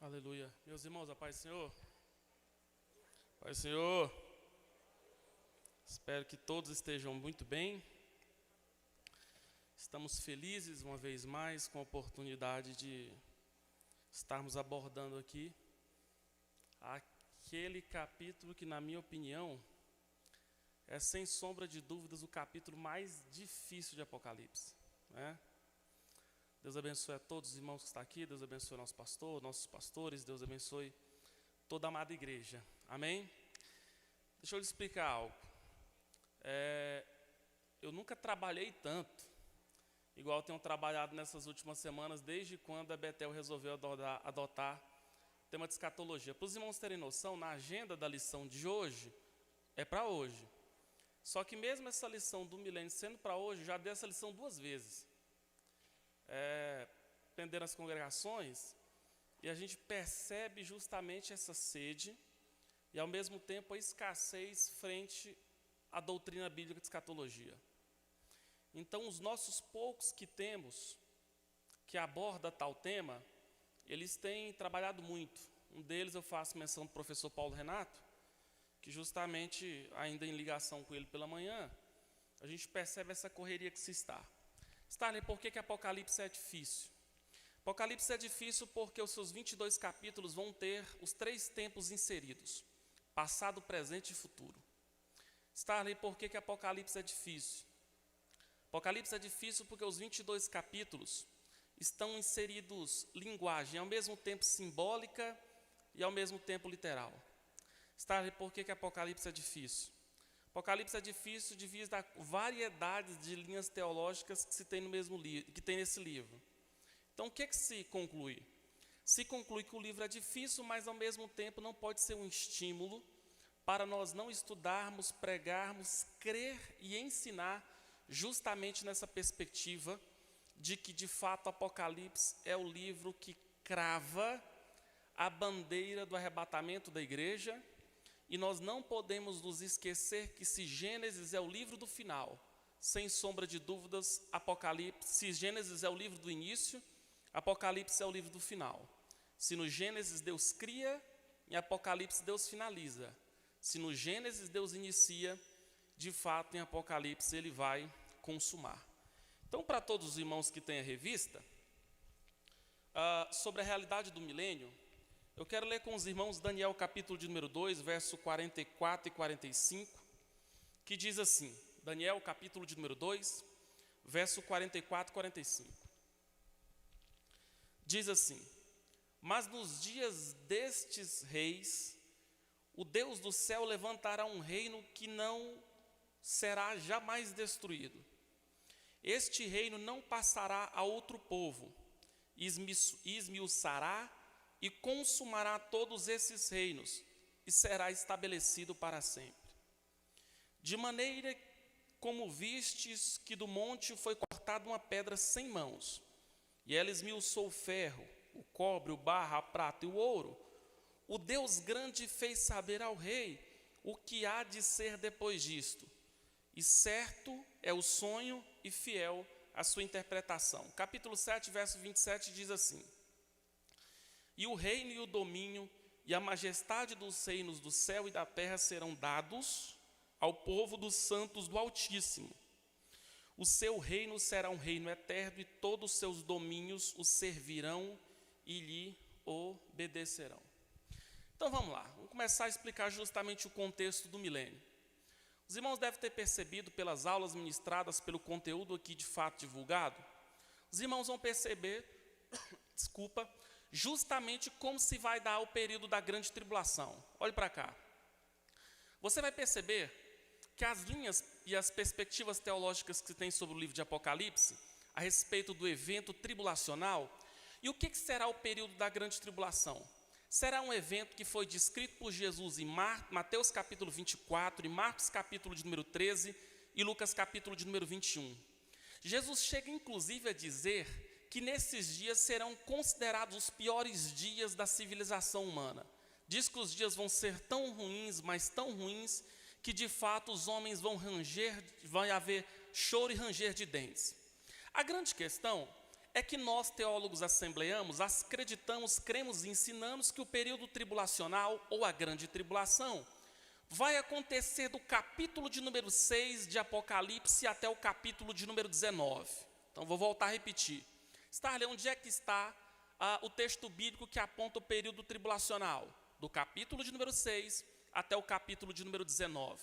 Aleluia. Meus irmãos, a paz do Senhor. Paz do Senhor. Espero que todos estejam muito bem. Estamos felizes uma vez mais com a oportunidade de estarmos abordando aqui aquele capítulo que, na minha opinião, é sem sombra de dúvidas o capítulo mais difícil de Apocalipse, né? Deus abençoe a todos os irmãos que estão aqui, Deus abençoe nosso pastor, nossos pastores, Deus abençoe toda a amada igreja, amém? Deixa eu lhe explicar algo. Eu nunca trabalhei tanto, igual tenho trabalhado nessas últimas semanas, desde quando a Betel resolveu adotar o tema de escatologia. Para os irmãos terem noção, na agenda da lição de hoje, é para hoje. Só que mesmo essa lição do milênio sendo para hoje, já dei essa lição 2 vezes. Dependendo das congregações, e a gente percebe justamente essa sede e ao mesmo tempo a escassez frente à doutrina bíblica de escatologia. Então os nossos poucos que temos, que aborda tal tema, eles têm trabalhado muito. Um deles eu faço menção do professor Paulo Renato, que justamente ainda em ligação com ele pela manhã, a gente percebe essa correria que se está. Starley, por que Apocalipse é difícil? Apocalipse é difícil porque os seus 22 capítulos vão ter os 3 tempos inseridos: passado, presente e futuro. Starley, por que Apocalipse é difícil? Apocalipse é difícil porque os 22 capítulos estão inseridos linguagem ao mesmo tempo simbólica e ao mesmo tempo literal. Starley, por que Apocalipse é difícil? Apocalipse é difícil devido à variedade de linhas teológicas que se tem no mesmo livro, que tem nesse livro. Então, o que se conclui? Se conclui que o livro é difícil, mas ao mesmo tempo não pode ser um estímulo para nós não estudarmos, pregarmos, crer e ensinar justamente nessa perspectiva de que, de fato, Apocalipse é o livro que crava a bandeira do arrebatamento da igreja. E nós não podemos nos esquecer que se Gênesis é o livro do final, sem sombra de dúvidas, Apocalipse, se Gênesis é o livro do início, Apocalipse é o livro do final. Se no Gênesis Deus cria, em Apocalipse Deus finaliza. Se no Gênesis Deus inicia, de fato em Apocalipse ele vai consumar. Então, para todos os irmãos que têm a revista, sobre a realidade do milênio, eu quero ler com os irmãos Daniel capítulo de número 2, verso 44 e 45, que diz assim, Daniel capítulo de número 2, verso 44 e 45. Diz assim: mas nos dias destes reis, o Deus do céu levantará um reino que não será jamais destruído. Este reino não passará a outro povo, esmiuçará e consumará todos esses reinos, e será estabelecido para sempre. De maneira como vistes que do monte foi cortada uma pedra sem mãos, e ela esmiuçou o ferro, o cobre, o barro, a prata e o ouro, o Deus grande fez saber ao rei o que há de ser depois disto, e certo é o sonho e fiel a sua interpretação. Capítulo 7, verso 27 diz assim: e o reino e o domínio e a majestade dos reinos do céu e da terra serão dados ao povo dos santos do Altíssimo. O seu reino será um reino eterno e todos os seus domínios o servirão e lhe obedecerão. Então vamos lá, vamos começar a explicar justamente o contexto do milênio. Os irmãos devem ter percebido pelas aulas ministradas, pelo conteúdo aqui de fato divulgado, os irmãos vão perceber, justamente como se vai dar o período da grande tribulação. Olhe para cá. Você vai perceber que as linhas e as perspectivas teológicas que se tem sobre o livro de Apocalipse, a respeito do evento tribulacional, e o que será o período da grande tribulação? Será um evento que foi descrito por Jesus em Mateus capítulo 24, em Marcos capítulo de número 13 e Lucas capítulo de número 21. Jesus chega inclusive a dizer que nesses dias serão considerados os piores dias da civilização humana. Diz que os dias vão ser tão ruins, mas tão ruins, que de fato os homens vão ranger, vai haver choro e ranger de dentes. A grande questão é que nós, teólogos assembleanos, acreditamos, cremos e ensinamos que o período tribulacional, ou a grande tribulação, vai acontecer do capítulo de número 6 de Apocalipse até o capítulo de número 19. Então, vou voltar a repetir. Starley, onde é que está o texto bíblico que aponta o período tribulacional? Do capítulo de número 6 até o capítulo de número 19.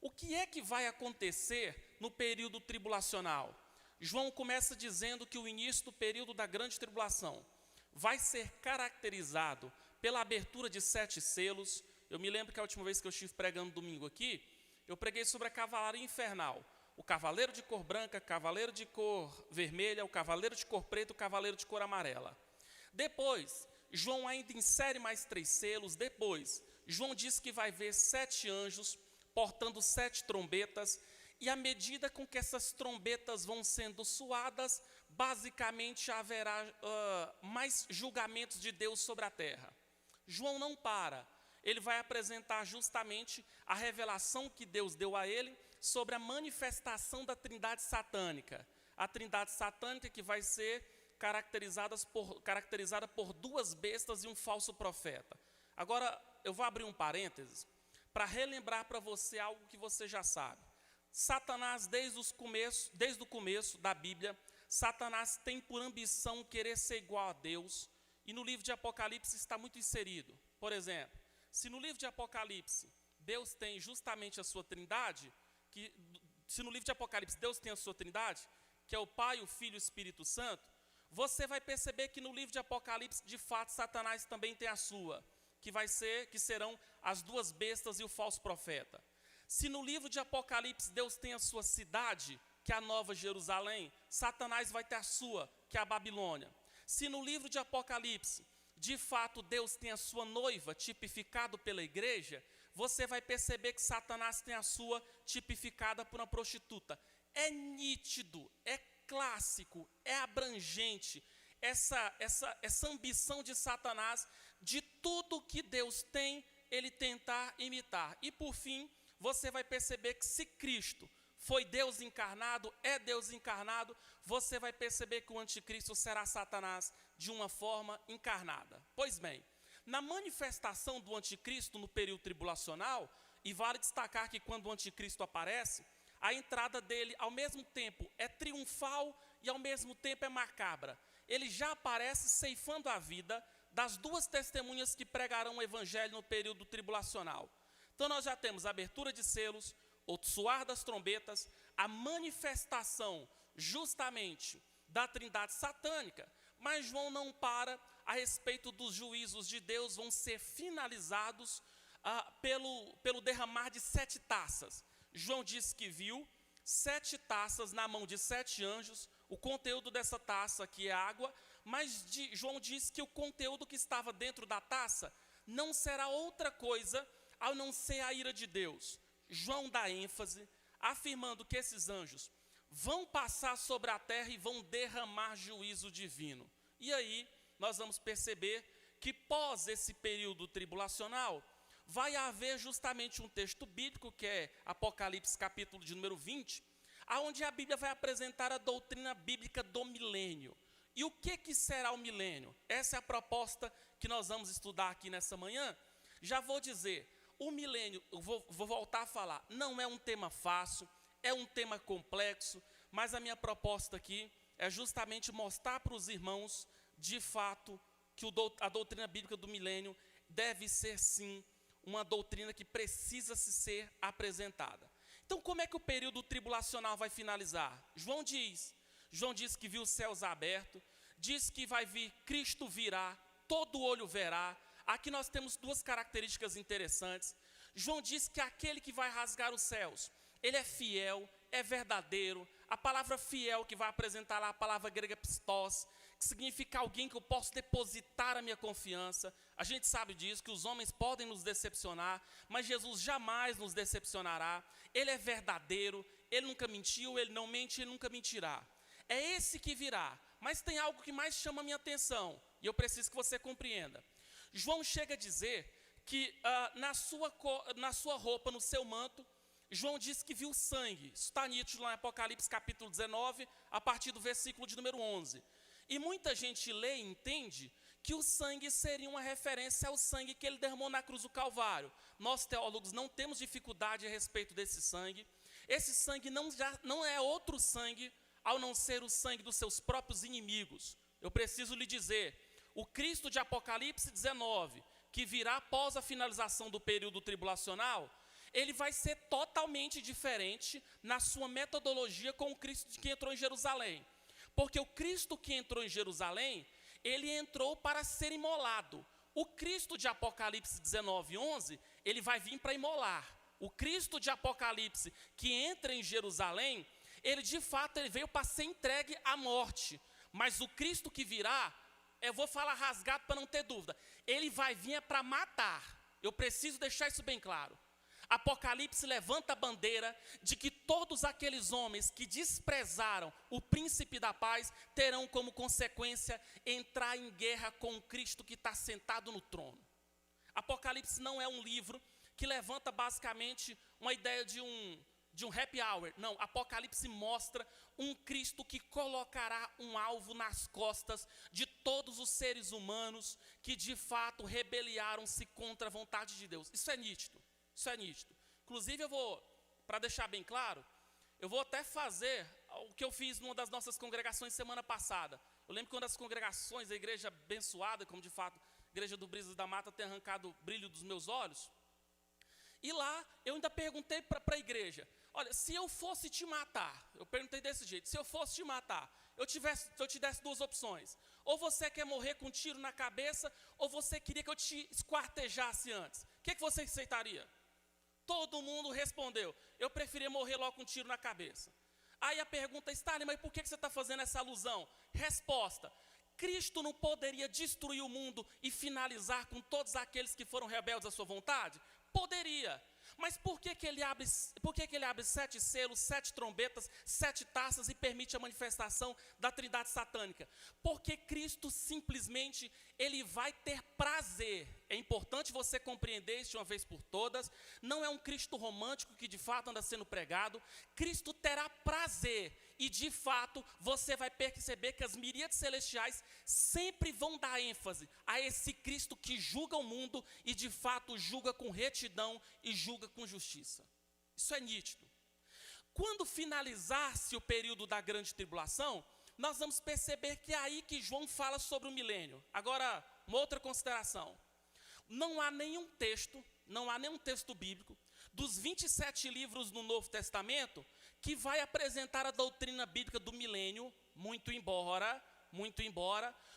O que é que vai acontecer no período tribulacional? João começa dizendo que o início do período da grande tribulação vai ser caracterizado pela abertura de 7 selos. Eu me lembro que a última vez que eu estive pregando domingo aqui, eu preguei sobre a cavalaria infernal. O cavaleiro de cor branca, cavaleiro de cor vermelha, o cavaleiro de cor preta, o cavaleiro de cor amarela. Depois, João ainda insere mais 3 selos. Depois, João diz que vai ver 7 anjos portando 7 trombetas. E à medida com que essas trombetas vão sendo soadas, basicamente haverá mais julgamentos de Deus sobre a terra. João não para. Ele vai apresentar justamente a revelação que Deus deu a ele sobre a manifestação da trindade satânica. A trindade satânica que vai ser caracterizada por 2 bestas e um falso profeta. Agora, eu vou abrir um parênteses para relembrar para você algo que você já sabe. Satanás, desde o começo da Bíblia, Satanás tem por ambição querer ser igual a Deus. E no livro de Apocalipse está muito inserido. Por exemplo, se no livro de Apocalipse Deus tem justamente a sua trindade, se no livro de Apocalipse Deus tem a sua trindade, que é o Pai, o Filho e o Espírito Santo, você vai perceber que no livro de Apocalipse, de fato, Satanás também tem a sua, que serão as 2 bestas e o falso profeta. Se no livro de Apocalipse Deus tem a sua cidade, que é a Nova Jerusalém, Satanás vai ter a sua, que é a Babilônia. Se no livro de Apocalipse, de fato, Deus tem a sua noiva, tipificado pela igreja, você vai perceber que Satanás tem a sua, tipificada por uma prostituta. É nítido, é clássico, é abrangente, essa ambição de Satanás, de tudo que Deus tem, ele tentar imitar. E por fim, você vai perceber que se Cristo foi Deus encarnado, é Deus encarnado, você vai perceber que o anticristo será Satanás de uma forma encarnada. Pois bem, na manifestação do anticristo no período tribulacional, e vale destacar que quando o anticristo aparece, a entrada dele ao mesmo tempo é triunfal e ao mesmo tempo é macabra. Ele já aparece ceifando a vida das 2 testemunhas que pregarão o evangelho no período tribulacional. Então nós já temos a abertura de selos, o soar das trombetas, a manifestação justamente da trindade satânica, mas João não para a respeito dos juízos de Deus, vão ser finalizados pelo derramar de 7 taças. João diz que viu 7 taças na mão de 7 anjos, o conteúdo dessa taça aqui é água, mas João diz que o conteúdo que estava dentro da taça não será outra coisa ao não ser a ira de Deus. João dá ênfase, afirmando que esses anjos vão passar sobre a terra e vão derramar juízo divino. E aí, nós vamos perceber que pós esse período tribulacional, vai haver justamente um texto bíblico, que é Apocalipse capítulo de número 20, onde a Bíblia vai apresentar a doutrina bíblica do milênio. E o que será o milênio? Essa é a proposta que nós vamos estudar aqui nessa manhã. Já vou dizer, o milênio, eu vou voltar a falar, não é um tema fácil, é um tema complexo, mas a minha proposta aqui é justamente mostrar para os irmãos, de fato, que a doutrina bíblica do milênio deve ser, sim, uma doutrina que precisa ser apresentada. Então, como é que o período tribulacional vai finalizar? João diz que viu os céus abertos, diz que vai vir, Cristo virá, todo olho verá. Aqui nós temos 2 características interessantes. João diz que aquele que vai rasgar os céus, ele é fiel, é verdadeiro. A palavra fiel que vai apresentar lá, a palavra grega pistos, que significa alguém que eu posso depositar a minha confiança. A gente sabe disso, que os homens podem nos decepcionar, mas Jesus jamais nos decepcionará. Ele é verdadeiro, ele nunca mentiu, ele não mente, ele nunca mentirá. É esse que virá, mas tem algo que mais chama a minha atenção, e eu preciso que você compreenda. João chega a dizer que na sua roupa, no seu manto, João diz que viu sangue. Isso está nítido lá em Apocalipse capítulo 19, a partir do versículo de número 11. E muita gente lê e entende que o sangue seria uma referência ao sangue que ele derramou na cruz do Calvário. Nós, teólogos, não temos dificuldade a respeito desse sangue. Esse sangue não é outro sangue, ao não ser o sangue dos seus próprios inimigos. Eu preciso lhe dizer, o Cristo de Apocalipse 19, que virá após a finalização do período tribulacional, ele vai ser totalmente diferente na sua metodologia com o Cristo que entrou em Jerusalém. Porque o Cristo que entrou em Jerusalém, ele entrou para ser imolado. O Cristo de Apocalipse 19, 11, ele vai vir para imolar. O Cristo de Apocalipse que entra em Jerusalém, ele de fato ele veio para ser entregue à morte. Mas o Cristo que virá, eu vou falar rasgado para não ter dúvida, ele vai vir para matar. Eu preciso deixar isso bem claro. Apocalipse levanta a bandeira de que todos aqueles homens que desprezaram o príncipe da paz terão como consequência entrar em guerra com o Cristo que está sentado no trono. Apocalipse não é um livro que levanta basicamente uma ideia de um happy hour. Não, Apocalipse mostra um Cristo que colocará um alvo nas costas de todos os seres humanos que de fato rebeliaram-se contra a vontade de Deus. Isso é nítido. Isso é nítido. Inclusive, para deixar bem claro, eu vou até fazer o que eu fiz numa das nossas congregações semana passada. Eu lembro que uma das congregações, a igreja abençoada, como de fato a igreja do Brisas da Mata tem arrancado o brilho dos meus olhos. E lá eu ainda perguntei para a igreja, olha, se eu fosse te matar, eu perguntei desse jeito, se eu fosse te matar, eu te desse duas opções. Ou você quer morrer com um tiro na cabeça, ou você queria que eu te esquartejasse antes. O que você aceitaria? Todo mundo respondeu, eu preferia morrer logo com um tiro na cabeça. Aí a pergunta, Stalin, mas por que você está fazendo essa alusão? Resposta, Cristo não poderia destruir o mundo e finalizar com todos aqueles que foram rebeldes à sua vontade? Poderia. Mas por que ele abre 7 selos, 7 trombetas, 7 taças e permite a manifestação da Trindade satânica? Porque Cristo simplesmente, ele vai ter prazer. É importante você compreender isso de uma vez por todas. Não é um Cristo romântico que de fato anda sendo pregado. Cristo terá prazer. E de fato, você vai perceber que as miríades celestiais sempre vão dar ênfase a esse Cristo que julga o mundo e de fato julga com retidão e julga com justiça. Isso é nítido. Quando finalizar-se o período da grande tribulação, nós vamos perceber que é aí que João fala sobre o milênio. Agora, uma outra consideração. Não há nenhum texto bíblico dos 27 livros no Novo Testamento que vai apresentar a doutrina bíblica do milênio, muito embora,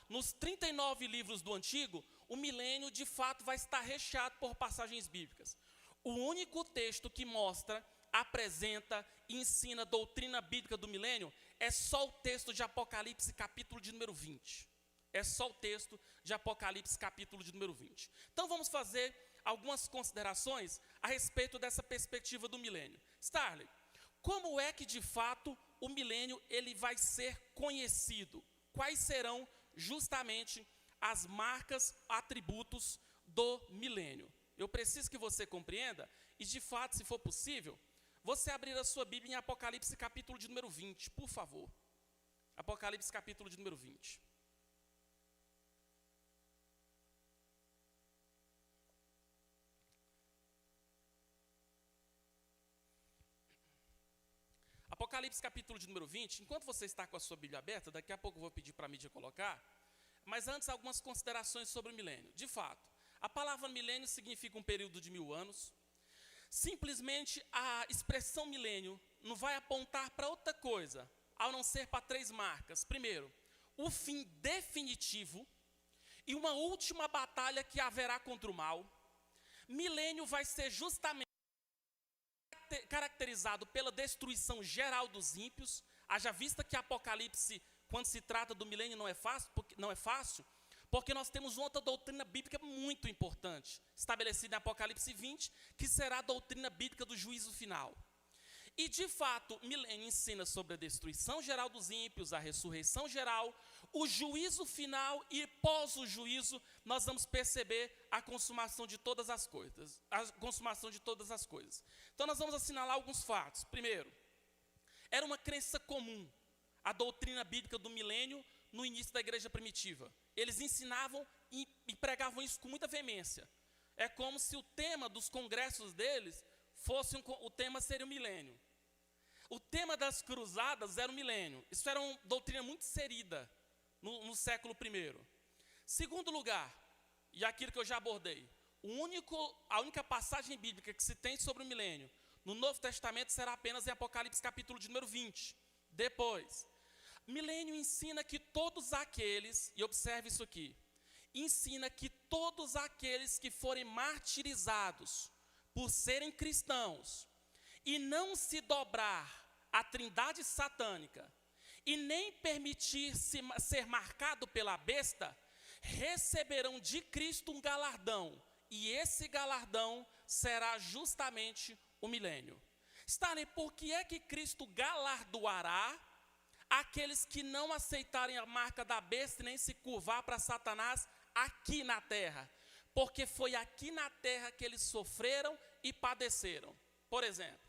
nos 39 livros do Antigo, o milênio de fato vai estar recheado por passagens bíblicas. O único texto que mostra, apresenta e ensina a doutrina bíblica do milênio é só o texto de Apocalipse, capítulo de número 20. É só o texto de Apocalipse, capítulo de número 20. Então vamos fazer algumas considerações a respeito dessa perspectiva do milênio. Starley, como é que de fato o milênio ele vai ser conhecido? Quais serão justamente as marcas, atributos do milênio? Eu preciso que você compreenda e de fato, se for possível, você abrir a sua Bíblia em Apocalipse capítulo de número 20, por favor. Apocalipse capítulo de número 20. Apocalipse capítulo de número 20, enquanto você está com a sua Bíblia aberta, daqui a pouco eu vou pedir para a mídia colocar, mas antes algumas considerações sobre o milênio. De fato, a palavra milênio significa um período de 1000 anos. Simplesmente a expressão milênio não vai apontar para outra coisa, ao não ser para 3 marcas. Primeiro, o fim definitivo e uma última batalha que haverá contra o mal. Milênio vai ser justamente caracterizado pela destruição geral dos ímpios. Haja vista que Apocalipse, quando se trata do milênio, não é fácil, porque nós temos outra doutrina bíblica muito importante, estabelecida em Apocalipse 20, que será a doutrina bíblica do juízo final. E de fato, o milênio ensina sobre a destruição geral dos ímpios, a ressurreição geral, o juízo final e pós o juízo, nós vamos perceber a consumação de todas as coisas. Então nós vamos assinalar alguns fatos. Primeiro, era uma crença comum a doutrina bíblica do milênio no início da igreja primitiva. Eles ensinavam e pregavam isso com muita veemência. É como se o tema dos congressos deles fosse, o tema seria o milênio. O tema das cruzadas era o milênio. Isso era uma doutrina muito inserida no século I. Segundo lugar, e aquilo que eu já abordei, a única passagem bíblica que se tem sobre o milênio no Novo Testamento será apenas em Apocalipse capítulo de número 20. Depois, milênio ensina que todos aqueles, e observe isso aqui, ensina que todos aqueles que forem martirizados por serem cristãos e não se dobrar à trindade satânica e nem permitir-se ser marcado pela besta, receberão de Cristo um galardão, e esse galardão será justamente o milênio. Stanley, por que é que Cristo galardoará aqueles que não aceitarem a marca da besta e nem se curvar para Satanás aqui na terra? Porque foi aqui na terra que eles sofreram e padeceram. Por exemplo,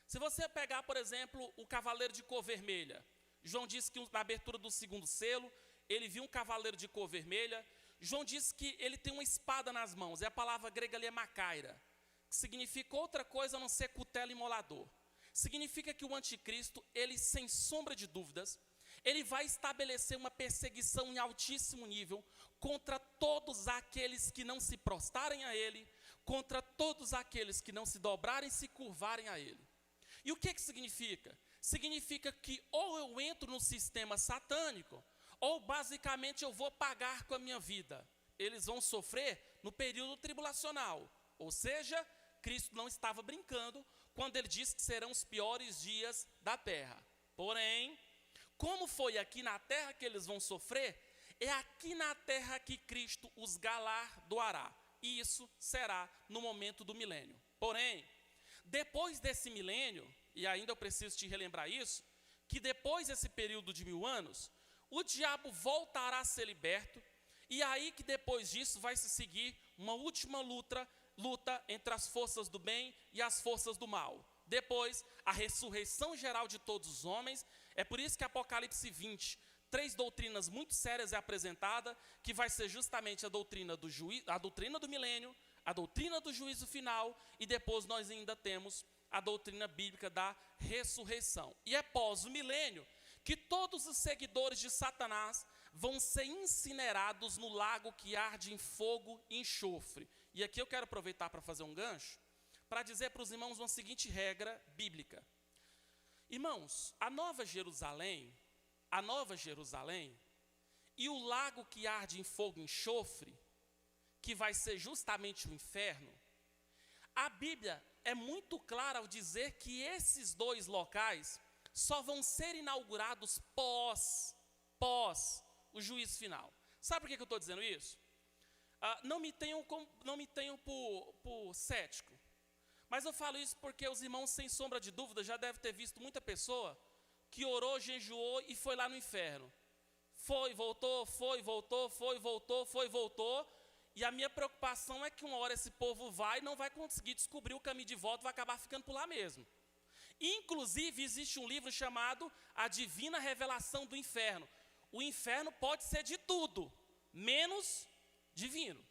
se você pegar, por exemplo, o cavaleiro de cor vermelha, João diz que na abertura do 2º selo, ele viu um cavaleiro de cor vermelha. João diz que ele tem uma espada nas mãos, é a palavra grega ali é macaira, que significa outra coisa a não ser cutelo imolador. Significa que o anticristo, ele sem sombra de dúvidas, ele vai estabelecer uma perseguição em altíssimo nível contra todos aqueles que não se prostrarem a ele, contra todos aqueles que não se dobrarem e se curvarem a ele. E o que significa? Significa que ou eu entro no sistema satânico, ou basicamente eu vou pagar com a minha vida. Eles vão sofrer no período tribulacional. Ou seja, Cristo não estava brincando quando ele disse que serão os piores dias da terra. Porém, como foi aqui na terra que eles vão sofrer, é aqui na terra que Cristo os galardoará. E isso será no momento do milênio. Porém, depois desse milênio, e ainda eu preciso te relembrar isso, que depois desse período de 1000 anos, o diabo voltará a ser liberto, e aí que depois disso vai se seguir uma última luta entre as forças do bem e as forças do mal. Depois, a ressurreição geral de todos os homens. É por isso que Apocalipse 20, 3 doutrinas muito sérias é apresentada, que vai ser justamente a doutrina do milênio, a doutrina do juízo final, e depois nós ainda temos a doutrina bíblica da ressurreição. E é pós o milênio que todos os seguidores de Satanás vão ser incinerados no lago que arde em fogo e enxofre. E aqui eu quero aproveitar para fazer um gancho, para dizer para os irmãos uma seguinte regra bíblica. Irmãos, a Nova Jerusalém e o lago que arde em fogo e enxofre, que vai ser justamente o inferno, a Bíblia é muito clara ao dizer que esses dois locais só vão ser inaugurados pós o juízo final. Sabe por que eu estou dizendo isso? Não me tenham por cético, mas eu falo isso porque os irmãos, sem sombra de dúvida, já devem ter visto muita pessoa que orou, jejuou e foi lá no inferno. Foi, voltou, e a minha preocupação é que uma hora esse povo vai e não vai conseguir descobrir o caminho de volta, vai acabar ficando por lá mesmo. Inclusive, existe um livro chamado A Divina Revelação do Inferno. O inferno pode ser de tudo, menos divino.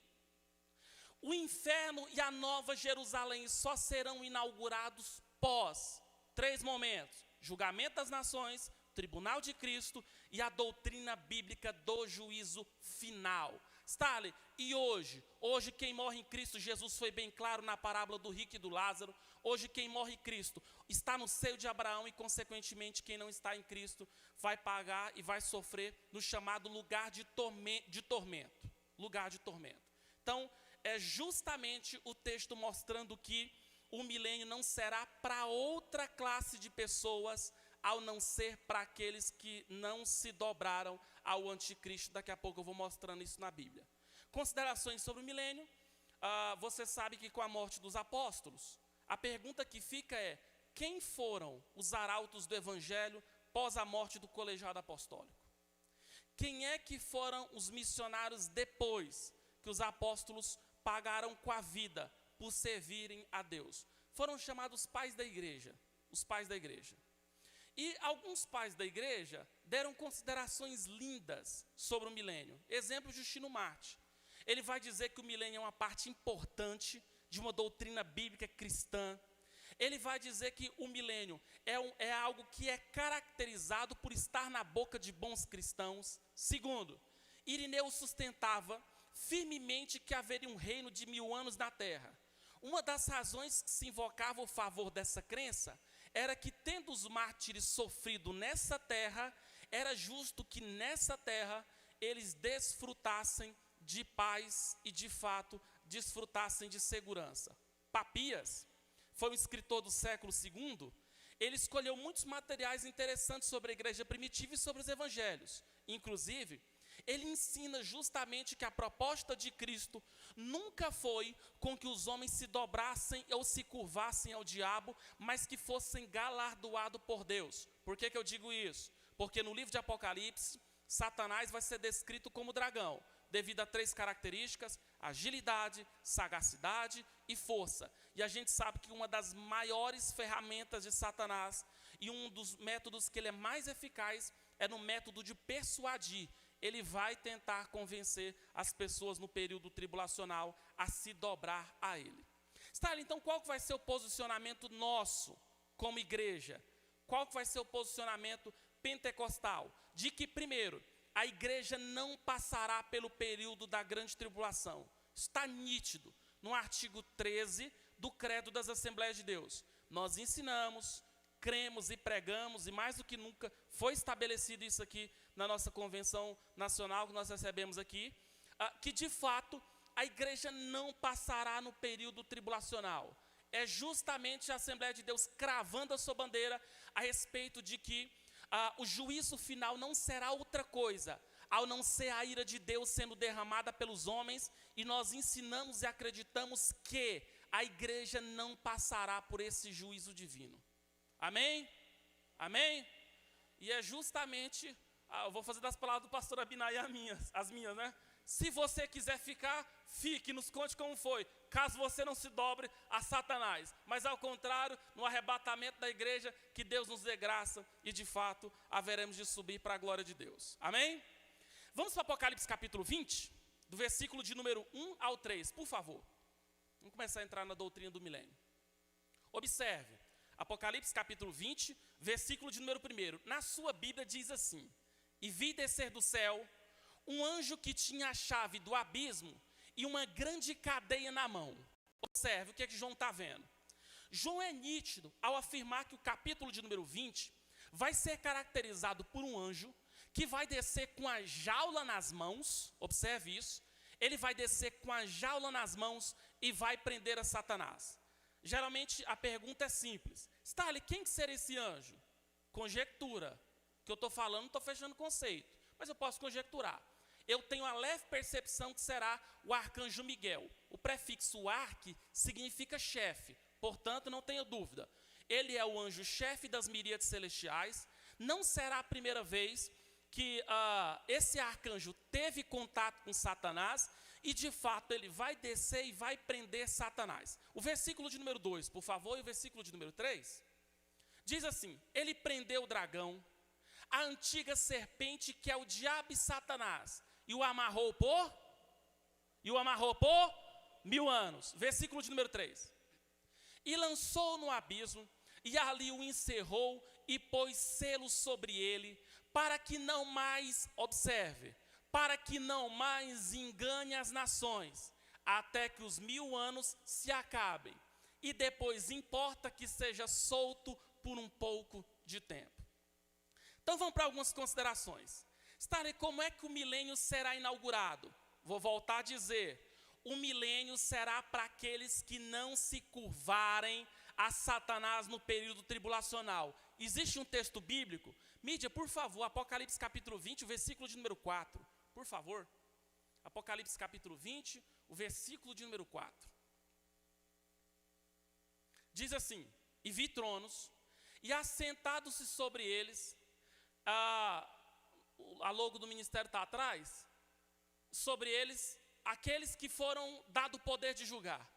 O inferno e a Nova Jerusalém só serão inaugurados pós 3 momentos: julgamento das nações, tribunal de Cristo e a doutrina bíblica do juízo final. Stanley, e hoje quem morre em Cristo Jesus foi bem claro na parábola do rico e do Lázaro. Hoje quem morre em Cristo está no seio de Abraão e consequentemente quem não está em Cristo vai pagar e vai sofrer no chamado lugar de tormento. Lugar de tormento. Então, é justamente o texto mostrando que o milênio não será para outra classe de pessoas, ao não ser para aqueles que não se dobraram ao anticristo. Daqui a pouco eu vou mostrando isso na Bíblia. Considerações sobre o milênio. Você sabe que com a morte dos apóstolos, a pergunta que fica é: quem foram os arautos do evangelho pós a morte do colegiado apostólico? Quem é que foram os missionários depois que os apóstolos pagaram com a vida por servirem a Deus? Foram chamados pais da igreja, os pais da igreja. E alguns pais da igreja deram considerações lindas sobre o milênio. Exemplo, Justino Marte. Ele vai dizer que o milênio é uma parte importante de uma doutrina bíblica cristã. Ele vai dizer que o milênio é algo que é caracterizado por estar na boca de bons cristãos. Segundo, Irineu sustentava firmemente que haveria um reino de 1000 anos na terra. Uma das razões que se invocava o favor dessa crença era que, tendo os mártires sofrido nessa terra, era justo que nessa terra eles desfrutassem de paz e, de fato, desfrutassem de segurança. Papias foi um escritor do século II. Ele escolheu muitos materiais interessantes sobre a igreja primitiva e sobre os evangelhos. Inclusive, ele ensina justamente que a proposta de Cristo nunca foi com que os homens se dobrassem ou se curvassem ao diabo, mas que fossem galardoados por Deus. Por que eu digo isso? Porque no livro de Apocalipse, Satanás vai ser descrito como dragão, devido a 3 características: agilidade, sagacidade e força. E a gente sabe que uma das maiores ferramentas de Satanás e um dos métodos que ele é mais eficaz é no método de persuadir. Ele vai tentar convencer as pessoas no período tribulacional a se dobrar a ele. Stalin, então qual que vai ser o posicionamento nosso como igreja? Qual que vai ser o posicionamento pentecostal? De que, primeiro, a igreja não passará pelo período da grande tribulação. Está nítido no artigo 13 do Credo das Assembleias de Deus. Nós ensinamos, cremos e pregamos, e mais do que nunca foi estabelecido isso aqui na nossa convenção nacional que nós recebemos aqui, que de fato a igreja não passará no período tribulacional. É justamente a Assembleia de Deus cravando a sua bandeira a respeito de que o juízo final não será outra coisa, ao não ser a ira de Deus sendo derramada pelos homens, e nós ensinamos e acreditamos que a igreja não passará por esse juízo divino. Amém? Amém? E é justamente, eu vou fazer das palavras do pastor Abinai as minhas, né? Se você quiser ficar, fique, nos conte como foi, caso você não se dobre a Satanás. Mas ao contrário, no arrebatamento da igreja, que Deus nos dê graça e de fato haveremos de subir para a glória de Deus. Amém? Vamos para Apocalipse capítulo 20, do versículo de número 1 ao 3, por favor. Vamos começar a entrar na doutrina do milênio. Observe, Apocalipse capítulo 20, versículo de número 1. Na sua Bíblia diz assim: e vi descer do céu um anjo que tinha a chave do abismo e uma grande cadeia na mão. Observe o que João está vendo. João é nítido ao afirmar que o capítulo de número 20 vai ser caracterizado por um anjo que vai descer com a jaula nas mãos. Observe isso. Ele vai descer com a jaula nas mãos e vai prender a Satanás. Geralmente a pergunta é simples: Stalin, quem que será esse anjo? Conjectura. O que eu estou falando, não estou fechando conceito, mas eu posso conjecturar. Eu tenho a leve percepção que será o arcanjo Miguel. O prefixo arque significa chefe, portanto não tenha dúvida. Ele é o anjo chefe das miríades celestiais. Não será a primeira vez que esse arcanjo teve contato com Satanás, e de fato ele vai descer e vai prender Satanás. O versículo de número 2, por favor, e o versículo de número 3, diz assim: ele prendeu o dragão, a antiga serpente, que é o diabo e Satanás, e o amarrou por 1000 anos. Versículo de número 3. E lançou no abismo, e ali o encerrou, e pôs selos sobre ele, para que não mais, observe, para que não mais engane as nações, até que os 1000 anos se acabem, e depois importa que seja solto por um pouco de tempo. Então vamos para algumas considerações. Stalin, como é que o milênio será inaugurado? Vou voltar a dizer: o milênio será para aqueles que não se curvarem a Satanás no período tribulacional. Existe um texto bíblico? Mídia, por favor, Apocalipse capítulo 20, o versículo de número 4. Por favor. Apocalipse capítulo 20, o versículo de número 4. Diz assim: e vi tronos, e assentados-se sobre eles, a logo do ministério está atrás, sobre eles, aqueles que foram dado o poder de julgar.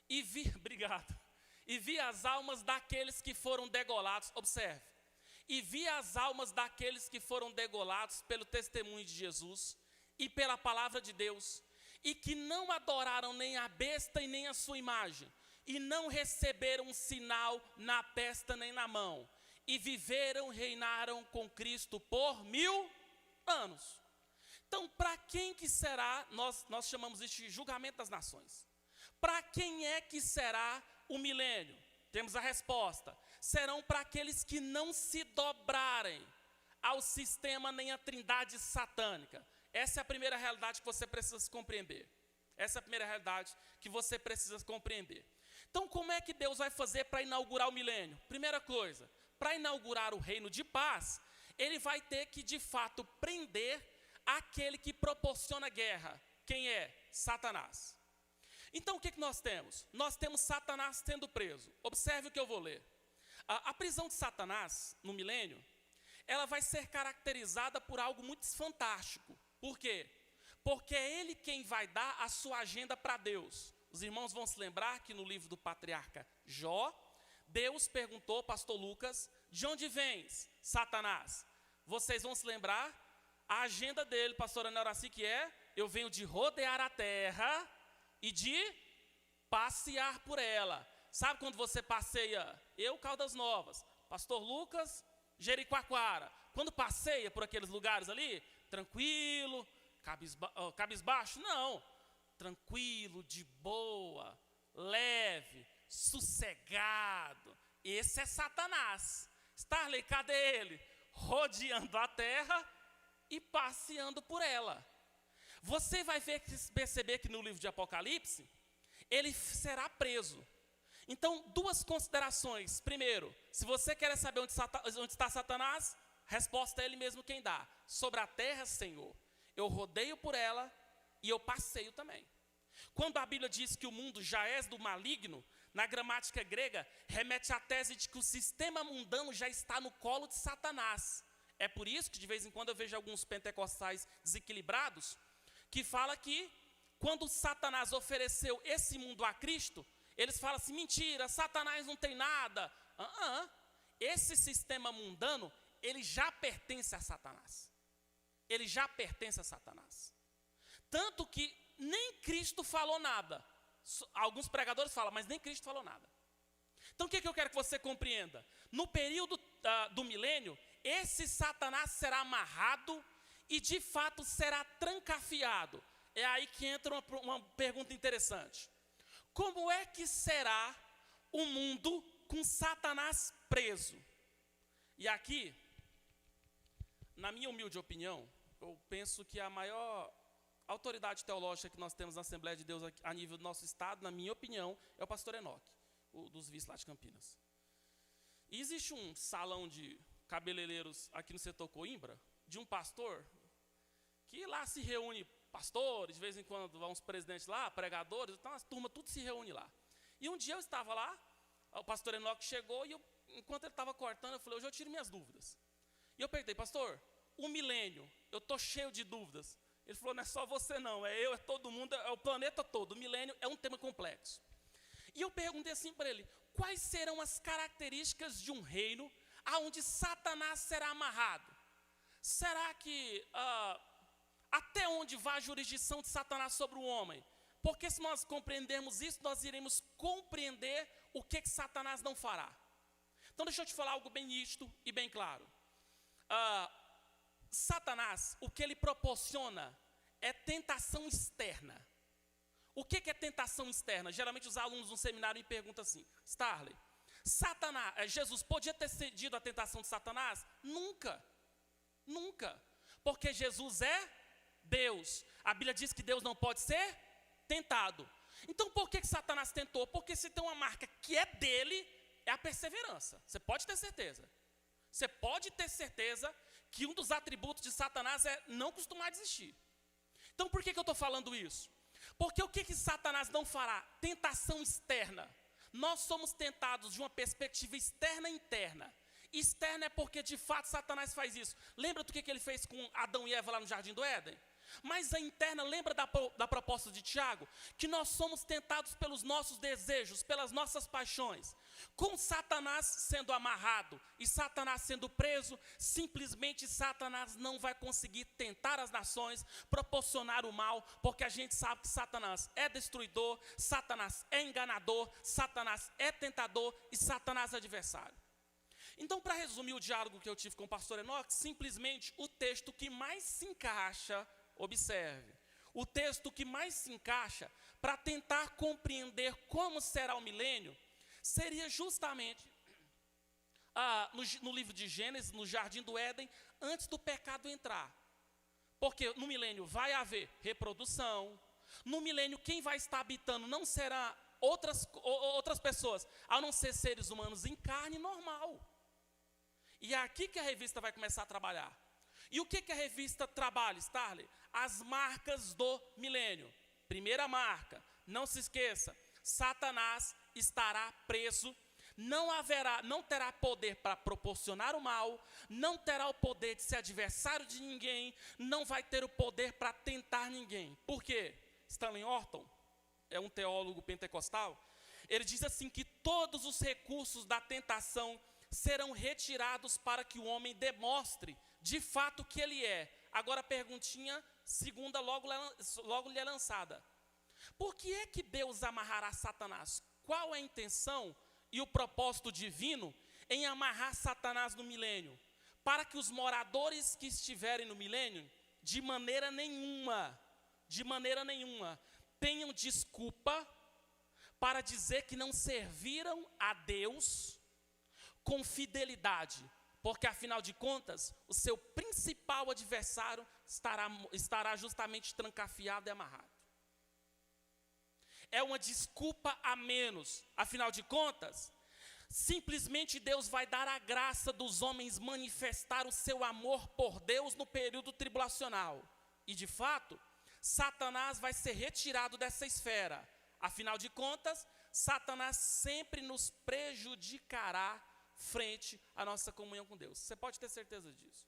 E vi, obrigado, e vi as almas daqueles que foram degolados. Observe, e vi as almas daqueles que foram degolados pelo testemunho de Jesus e pela palavra de Deus, e que não adoraram nem a besta e nem a sua imagem, e não receberam um sinal na testa nem na mão, e viveram, reinaram com Cristo por 1000 anos. Então, para quem que será, nós chamamos isso de julgamento das nações. Para quem é que será o milênio? Temos a resposta. Serão para aqueles que não se dobrarem ao sistema nem à trindade satânica. Essa é a primeira realidade que você precisa compreender. Essa é a primeira realidade que você precisa compreender. Então, como é que Deus vai fazer para inaugurar o milênio? Primeira coisa, para inaugurar o reino de paz, Ele vai ter que, de fato, prender aquele que proporciona guerra. Quem é? Satanás. Então, o que nós temos? Nós temos Satanás sendo preso. Observe o que eu vou ler. A prisão de Satanás, no milênio, ela vai ser caracterizada por algo muito fantástico. Por quê? Porque é ele quem vai dar a sua agenda para Deus. Os irmãos vão se lembrar que no livro do patriarca Jó, Deus perguntou, pastor Lucas, de onde vens, Satanás? Vocês vão se lembrar, a agenda dele, pastor Anoraci, que é, eu venho de rodear a terra e de passear por ela. Sabe quando você passeia, eu, Caldas Novas, pastor Lucas, Jericoacoara, quando passeia por aqueles lugares ali, tranquilo, cabisbaixo? Não, tranquilo, de boa, leve, sossegado. Esse é Satanás. Starley, cadê ele? Rodeando a terra e passeando por ela. Você vai perceber que no livro de Apocalipse, ele será preso. Então, duas considerações. Primeiro, se você quer saber onde está Satanás, resposta é ele mesmo quem dá. Sobre a terra, Senhor, eu rodeio por ela e eu passeio também. Quando a Bíblia diz que o mundo já é do maligno, na gramática grega, remete à tese de que o sistema mundano já está no colo de Satanás. É por isso que de vez em quando eu vejo alguns pentecostais desequilibrados, que fala que quando Satanás ofereceu esse mundo a Cristo, eles falam assim, mentira, Satanás não tem nada. Esse sistema mundano, ele já pertence a Satanás. Ele já pertence a Satanás. Tanto que nem Cristo falou nada. Alguns pregadores falam, mas nem Cristo falou nada. Então o que eu quero que você compreenda? No período do milênio, esse Satanás será amarrado e de fato será trancafiado. É aí que entra uma pergunta interessante. Como é que será o mundo com Satanás preso? E aqui, na minha humilde opinião, eu penso que a maior autoridade teológica que nós temos na Assembleia de Deus a nível do nosso estado, na minha opinião, é o pastor Enoque, dos vices lá de Campinas. E existe um salão de cabeleireiros aqui no setor Coimbra, de um pastor, que lá se reúne pastores, de vez em quando vão uns presidentes lá, pregadores, então as turmas tudo se reúne lá. E um dia eu estava lá, o pastor Enoque chegou e enquanto ele estava cortando, eu falei, hoje eu tiro minhas dúvidas. E eu perguntei, pastor, o milênio, eu estou cheio de dúvidas. Ele falou, não é só você não, é eu, é todo mundo, é o planeta todo. O milênio é um tema complexo. E eu perguntei assim para ele, quais serão as características de um reino aonde Satanás será amarrado? Será que até onde vai a jurisdição de Satanás sobre o homem? Porque se nós compreendermos isso, nós iremos compreender o que Satanás não fará. Então deixa eu te falar algo bem nítido e bem claro. Satanás, o que ele proporciona é tentação externa. O que é tentação externa? Geralmente os alunos no seminário me perguntam assim, Starley, Jesus podia ter cedido à tentação de Satanás? Nunca. Nunca. Porque Jesus é Deus. A Bíblia diz que Deus não pode ser tentado. Então por que Satanás tentou? Porque se tem uma marca que é dele, é a perseverança. Você pode ter certeza. Você pode ter certeza que um dos atributos de Satanás é não costumar desistir. Então por que eu estou falando isso? Porque o que Satanás não fará? Tentação externa. Nós somos tentados de uma perspectiva externa e interna. Externa é porque de fato Satanás faz isso. Lembra do que ele fez com Adão e Eva lá no Jardim do Éden? Mas a interna, lembra da proposta de Tiago? Que nós somos tentados pelos nossos desejos, pelas nossas paixões. Com Satanás sendo amarrado e Satanás sendo preso, simplesmente Satanás não vai conseguir tentar as nações, proporcionar o mal, porque a gente sabe que Satanás é destruidor, Satanás é enganador, Satanás é tentador e Satanás é adversário. Então, para resumir o diálogo que eu tive com o pastor Enoque, simplesmente o texto que mais se encaixa, observe, o texto que mais se encaixa para tentar compreender como será o milênio, seria justamente no livro de Gênesis, no Jardim do Éden, antes do pecado entrar. Porque no milênio vai haver reprodução, no milênio quem vai estar habitando não será outras pessoas, a não ser seres humanos em carne normal. E é aqui que a revista vai começar a trabalhar. E o que a revista trabalha, Starley? As marcas do milênio. Primeira marca, não se esqueça, Satanás estará preso, não terá poder para proporcionar o mal, não terá o poder de ser adversário de ninguém, não vai ter o poder para tentar ninguém. Por quê? Stanley Orton é um teólogo pentecostal, ele diz assim que todos os recursos da tentação serão retirados para que o homem demonstre de fato que ele é. Agora a perguntinha segunda logo lhe é lançada. Por que é que Deus amarrará Satanás? Qual é a intenção e o propósito divino em amarrar Satanás no milênio? Para que os moradores que estiverem no milênio, de maneira nenhuma, tenham desculpa para dizer que não serviram a Deus com fidelidade, porque afinal de contas, o seu principal adversário estará justamente trancafiado e amarrado. É uma desculpa a menos, afinal de contas, simplesmente Deus vai dar a graça dos homens manifestar o seu amor por Deus no período tribulacional. E de fato, Satanás vai ser retirado dessa esfera. Afinal de contas, Satanás sempre nos prejudicará frente à nossa comunhão com Deus. Você pode ter certeza disso.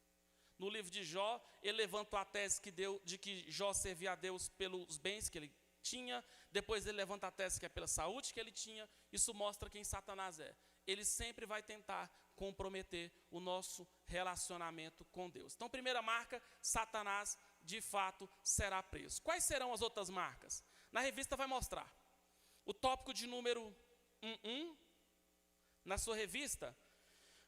No livro de Jó, ele levanta a tese de que Jó servia a Deus pelos bens que ele tinha, depois ele levanta a tese que é pela saúde que ele tinha. Isso mostra quem Satanás é. Ele sempre vai tentar comprometer o nosso relacionamento com Deus. Então, primeira marca, Satanás de fato será preso. Quais serão as outras marcas? Na revista vai mostrar. O tópico de número 1, na sua revista,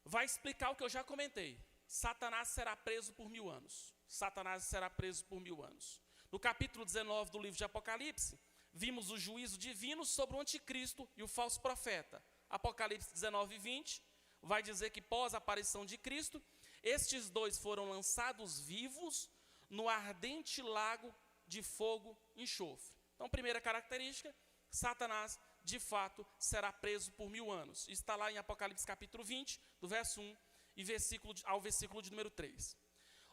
vai explicar o que eu já comentei. Satanás será preso por 1000 anos. Satanás será preso por 1000 anos. No capítulo 19 do livro de Apocalipse, vimos o juízo divino sobre o anticristo e o falso profeta. Apocalipse 19 e 20 vai dizer que pós a aparição de Cristo, estes dois foram lançados vivos no ardente lago de fogo e enxofre. Então, primeira característica, Satanás de fato será preso por 1000 anos. Está lá em Apocalipse capítulo 20, do verso 1 e ao versículo de número 3.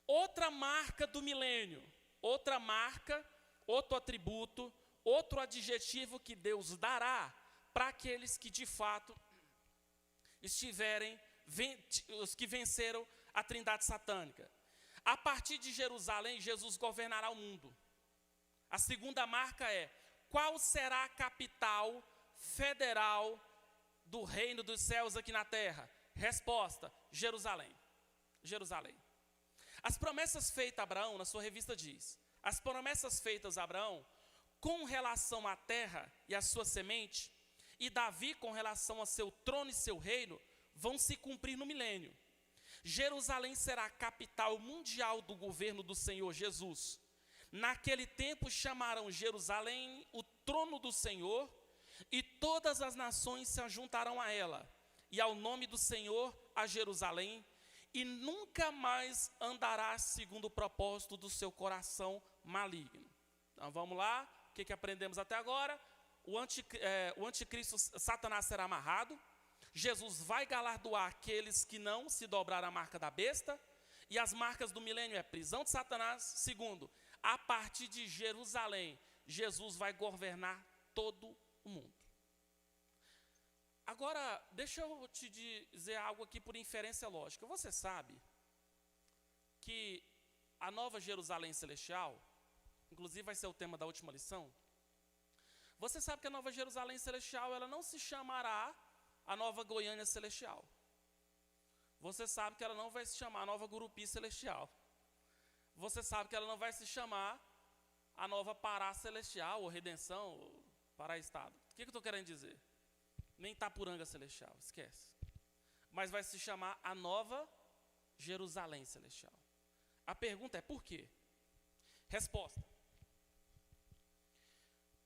Outra marca do milênio, outra marca, outro atributo, outro adjetivo que Deus dará para aqueles que de fato os que venceram a trindade satânica. A partir de Jerusalém, Jesus governará o mundo. A segunda marca é: qual será a capital federal do reino dos céus aqui na terra? Resposta: Jerusalém. Jerusalém. As promessas feitas a Abraão, na sua revista diz, as promessas feitas a Abraão com relação à terra e à sua semente, e Davi com relação a seu trono e seu reino, vão se cumprir no milênio. Jerusalém será a capital mundial do governo do Senhor Jesus. Naquele tempo chamarão Jerusalém o trono do Senhor, e todas as nações se ajuntarão a ela, e ao nome do Senhor a Jerusalém, e nunca mais andará segundo o propósito do seu coração maligno. Então vamos lá, o que aprendemos até agora? O anticristo, Satanás será amarrado, Jesus vai galardoar aqueles que não se dobraram à marca da besta, e as marcas do milênio é prisão de Satanás. Segundo, a partir de Jerusalém, Jesus vai governar todo o mundo. Agora, deixa eu te dizer algo aqui por inferência lógica. Você sabe que a nova Jerusalém celestial inclusive vai ser o tema da última lição. Você sabe que a Nova Jerusalém Celestial, ela não se chamará a Nova Goiânia Celestial. Você sabe que ela não vai se chamar a Nova Gurupi Celestial. Você sabe que ela não vai se chamar a Nova Pará Celestial, ou Redenção, ou Pará Estado. O que eu estou querendo dizer? Nem Itapuranga Celestial, esquece. Mas vai se chamar a Nova Jerusalém Celestial. A pergunta é, por quê? Resposta.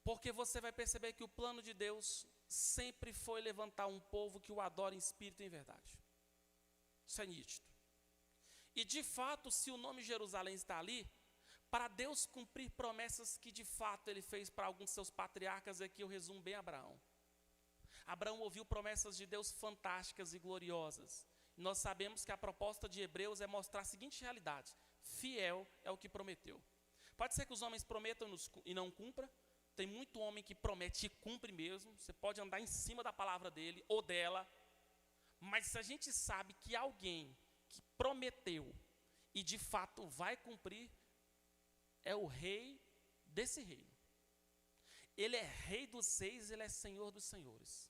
Porque você vai perceber que o plano de Deus sempre foi levantar um povo que o adora em espírito e em verdade. Isso é nítido. E de fato, se o nome Jerusalém está ali, para Deus cumprir promessas que de fato Ele fez para alguns de seus patriarcas, aqui eu resumo bem Abraão. Abraão ouviu promessas de Deus fantásticas e gloriosas. E nós sabemos que a proposta de Hebreus é mostrar a seguinte realidade: fiel é o que prometeu. Pode ser que os homens prometam e não cumpram. Tem muito homem que promete e cumpre mesmo. Você pode andar em cima da palavra dele ou dela. Mas se a gente sabe que alguém que prometeu e de fato vai cumprir, é o rei desse reino. Ele é rei dos reis, ele é senhor dos senhores.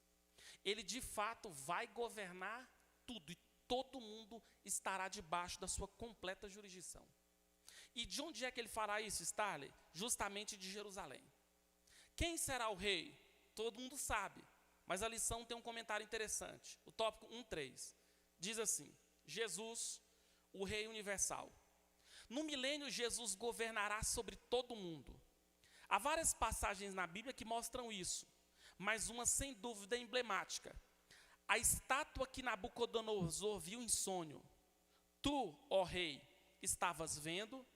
Ele de fato vai governar tudo e todo mundo estará debaixo da sua completa jurisdição. E de onde é que ele fará isso, Starley? Justamente de Jerusalém. Quem será o rei? Todo mundo sabe, mas a lição tem um comentário interessante. O tópico 1:3 diz assim: Jesus, o rei universal. No milênio, Jesus governará sobre todo mundo. Há várias passagens na Bíblia que mostram isso, mas uma sem dúvida emblemática. A estátua que Nabucodonosor viu em sonho. Tu, ó rei, estavas vendo,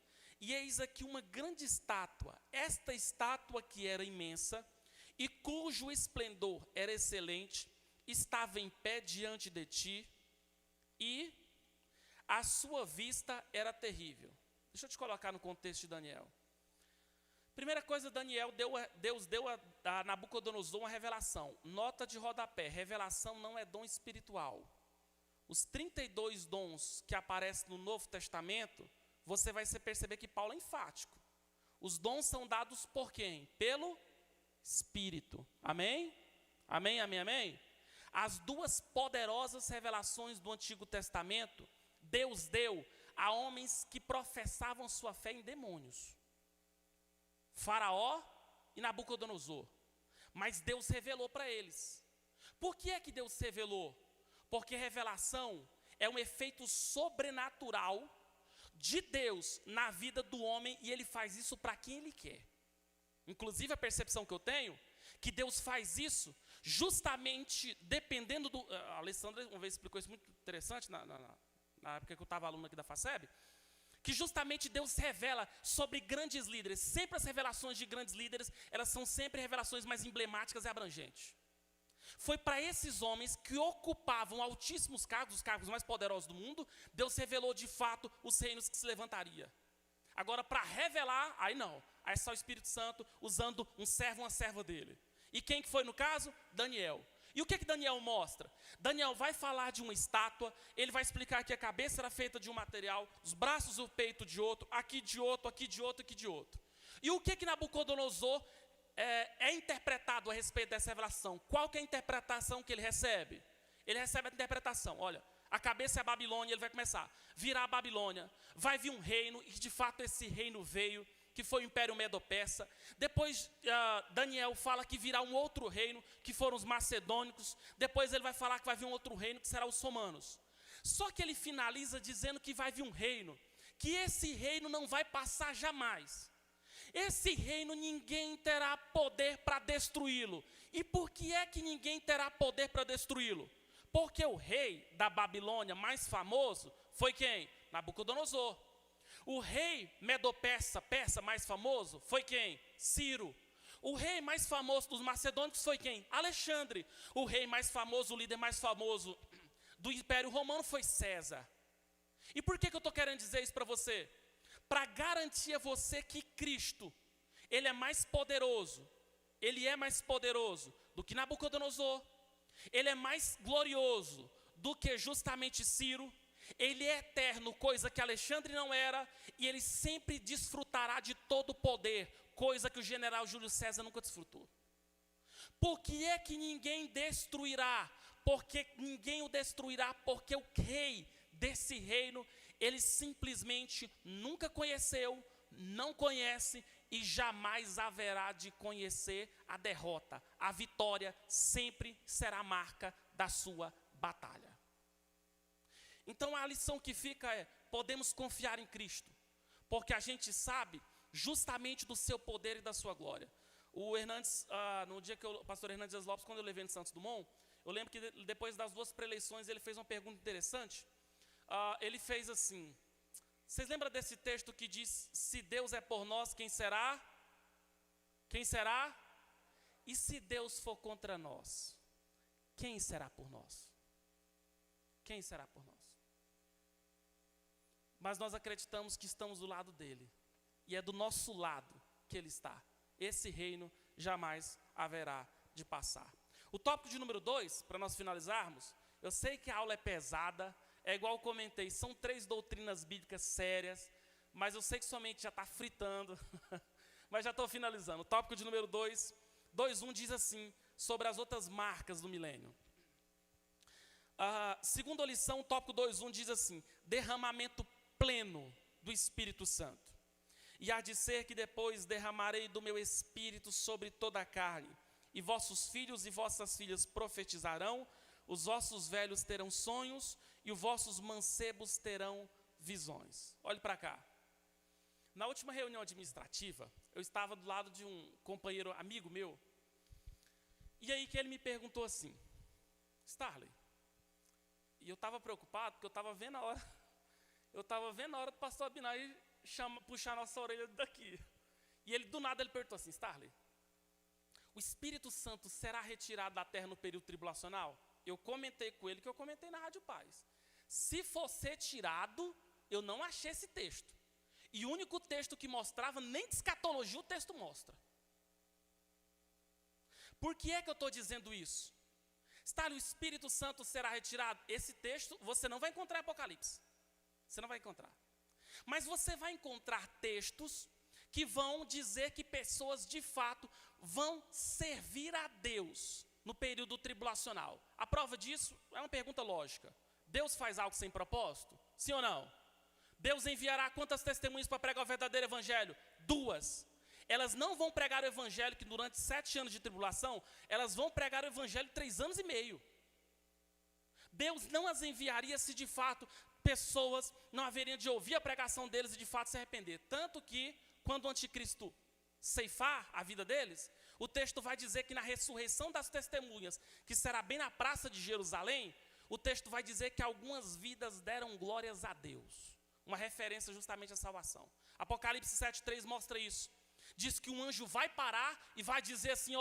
e eis aqui uma grande estátua. Esta estátua que era imensa, e cujo esplendor era excelente, estava em pé diante de ti, e a sua vista era terrível. Deixa eu te colocar no contexto de Daniel. Primeira coisa, Deus deu a Nabucodonosor uma revelação. Nota de rodapé: revelação não é dom espiritual. Os 32 dons que aparecem no Novo Testamento, você vai perceber que Paulo é enfático. Os dons são dados por quem? Pelo Espírito. Amém? Amém, amém, amém? As duas poderosas revelações do Antigo Testamento, Deus deu a homens que professavam sua fé em demônios. Faraó e Nabucodonosor. Mas Deus revelou para eles. Por que é que Deus revelou? Porque revelação é um efeito sobrenatural de Deus na vida do homem, e Ele faz isso para quem Ele quer. Inclusive a percepção que eu tenho, que Deus faz isso justamente dependendo do... A Alessandra uma vez explicou isso muito interessante na época que eu estava aluno aqui da FACEB, que justamente Deus revela sobre grandes líderes. Sempre as revelações de grandes líderes, elas são sempre revelações mais emblemáticas e abrangentes. Foi para esses homens que ocupavam altíssimos cargos, os cargos mais poderosos do mundo, Deus revelou de fato os reinos que se levantaria. Agora, para revelar, aí não. Aí é só o Espírito Santo usando um servo, uma serva dele. E quem que foi no caso? Daniel. E o que Daniel mostra? Daniel vai falar de uma estátua, ele vai explicar que a cabeça era feita de um material, os braços e o peito de outro, aqui de outro, aqui de outro, aqui de outro. E o que Nabucodonosor é interpretado a respeito dessa revelação? Qual que é a interpretação que ele recebe? Ele recebe a interpretação, olha, a cabeça é a Babilônia, ele vai começar, virá a Babilônia, vai vir um reino, e de fato esse reino veio, que foi o Império Medo-Persa. Depois Daniel fala que virá um outro reino, que foram os macedônicos. Depois ele vai falar que vai vir um outro reino, que será os romanos. Só que ele finaliza dizendo que vai vir um reino, que esse reino não vai passar jamais. Esse reino ninguém terá poder para destruí-lo. E por que é que ninguém terá poder para destruí-lo? Porque o rei da Babilônia mais famoso foi quem? Nabucodonosor. O rei Medo-Persa mais famoso foi quem? Ciro. O rei mais famoso dos macedônicos foi quem? Alexandre. O rei mais famoso, o líder mais famoso do Império Romano foi César. E por que eu estou querendo dizer isso para você? Para garantir a você que Cristo, Ele é mais poderoso. Ele é mais poderoso do que Nabucodonosor. Ele é mais glorioso do que justamente Ciro. Ele é eterno, coisa que Alexandre não era, e ele sempre desfrutará de todo o poder, coisa que o general Júlio César nunca desfrutou. Por que é que ninguém destruirá? Porque ninguém o destruirá, porque o rei desse reino, ele simplesmente nunca conheceu, não conhece e jamais haverá de conhecer a derrota. A vitória sempre será a marca da sua batalha. Então a lição que fica é: podemos confiar em Cristo, porque a gente sabe justamente do seu poder e da sua glória. O Hernandes, no dia que o pastor Hernandes Dias Lopes, quando eu levei no Santos Dumont, eu lembro que depois das 2 preleições ele fez uma pergunta interessante. Ele fez assim: vocês lembram desse texto que diz: se Deus é por nós, quem será? Quem será? E se Deus for contra nós, quem será por nós? Quem será por nós? Mas nós acreditamos que estamos do lado dele, e é do nosso lado que ele está. Esse reino jamais haverá de passar. O tópico de número 2, para nós finalizarmos, eu sei que a aula é pesada, é igual eu comentei, são 3 doutrinas bíblicas sérias, mas eu sei que somente já está fritando, mas já estou finalizando. O tópico de número 2, 2:1 diz assim, sobre as outras marcas do milênio. Segundo a lição, o tópico 2:1 diz assim: derramamento pleno do Espírito Santo. E há de ser que depois derramarei do meu Espírito sobre toda a carne, e vossos filhos e vossas filhas profetizarão, os vossos velhos terão sonhos, e os vossos mancebos terão visões. Olhe para cá. Na última reunião administrativa, eu estava do lado de um companheiro, amigo meu, e aí que ele me perguntou assim: Starley, e eu estava preocupado, porque eu estava vendo a hora do pastor Abinai puxar nossa orelha daqui. E ele, do nada, ele perguntou assim: Starley, o Espírito Santo será retirado da terra no período tribulacional? Eu comentei com ele que eu comentei na Rádio Paz. Se for ser tirado, eu não achei esse texto. E o único texto que mostrava, nem de escatologia o texto mostra. Por que é que eu estou dizendo isso? Starley, o Espírito Santo será retirado? Esse texto você não vai encontrar em Apocalipse. Você não vai encontrar. Mas você vai encontrar textos que vão dizer que pessoas de fato vão servir a Deus no período tribulacional. A prova disso é uma pergunta lógica. Deus faz algo sem propósito? Sim ou não? Deus enviará quantas testemunhas para pregar o verdadeiro evangelho? 2. Elas não vão pregar o evangelho que durante 7 anos de tribulação, elas vão pregar o evangelho 3 anos e meio. Deus não as enviaria se de fato pessoas não haveriam de ouvir a pregação deles e de fato se arrepender. Tanto que, quando o anticristo ceifar a vida deles, o texto vai dizer que na ressurreição das testemunhas, que será bem na praça de Jerusalém, o texto vai dizer que algumas vidas deram glórias a Deus. Uma referência justamente à salvação. Apocalipse 7:3 mostra isso. Diz que um anjo vai parar e vai dizer assim,